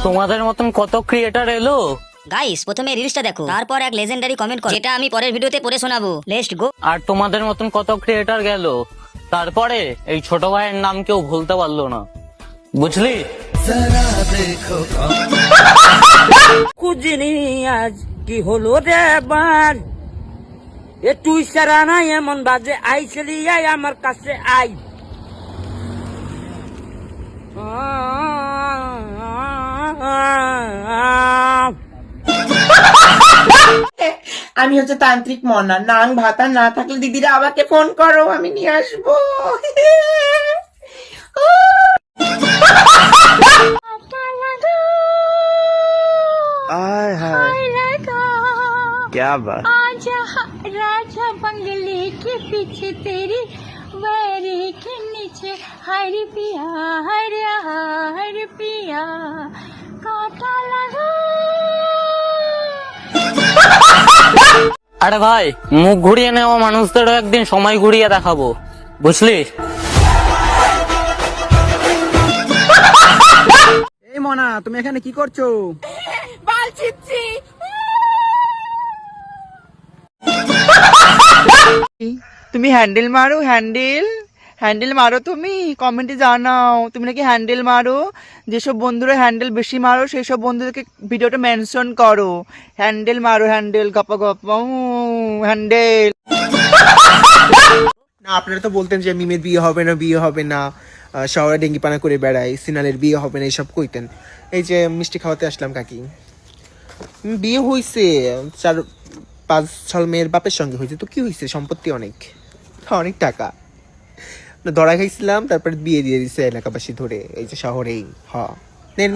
তোমাদের মতন কত ক্রিয়েটার এলো। গাইস প্রথমে রিলসটা দেখো, তারপর এক লেজেন্ডারি কমেন্ট করো, যেটা আমি পরের ভিডিওতে পড়ে শোনাবো। Let's go. আর তোমাদের মতন কত ক্রিয়েটার গেল, তারপরে এই ছোট ভাইয়ের নাম কেউ ভুলতে পারলো না, বুঝলি? কুজিনি আজ কি হলো রে বার, এ তুই সারা নাই এমন বাজে আইসলি আই আমার কাছে আই। আমি হচ্ছে তান্ত্রিক মনা, নাং ভাতা না থাকলে দিদিরা আমাকে ফোন করো, আমি নিয়ে আসবো। क्या बात। आजा राजा बंगले के पीछे तेरी बैरी के नीचे हर पिया हर पिया काटा लगा। আরে ভাই, মুখ ঘুরিয়ে নেওয়া মানুষদেরও একদিন সময় ঘুরিয়ে দেখাবো, বুঝলি? এই মনা, তুমি এখানে কি করছো? বাল ছিপছি। তুমি হ্যান্ডেল মারো, হ্যান্ডেল মারো, তুমি কমেন্টে জানাও তুমি নাকি হ্যান্ডেল মারো। যেসব বন্ধুরা হ্যান্ডেল বেশি মারো সেই সব বন্ধুদেরকে ভিডিওটা মেনশন করো। হ্যান্ডেল মারো, হ্যান্ডেল গপা গপা হ্যান্ডেল। না, আপনারা তো বলতেন যে মিমের বিয়ে হবে না, শহরে ডেঙ্গি পানা করে বেড়ায়, সিনালের বিয়ে হবে না, এইসব কইতেন। এই যে মিষ্টি খাওয়াতে আসলাম কাকি, বিয়ে হইছে 4-5 মেয়ের বাপের সঙ্গে হয়েছে, তো কি হয়েছে, সম্পত্তি অনেক টাকা ধরা খাইছিলাম, তারপরে বিয়ে দিয়ে দিছে এলাকাবাসী ধরে, এই যে শহরেই। নেন।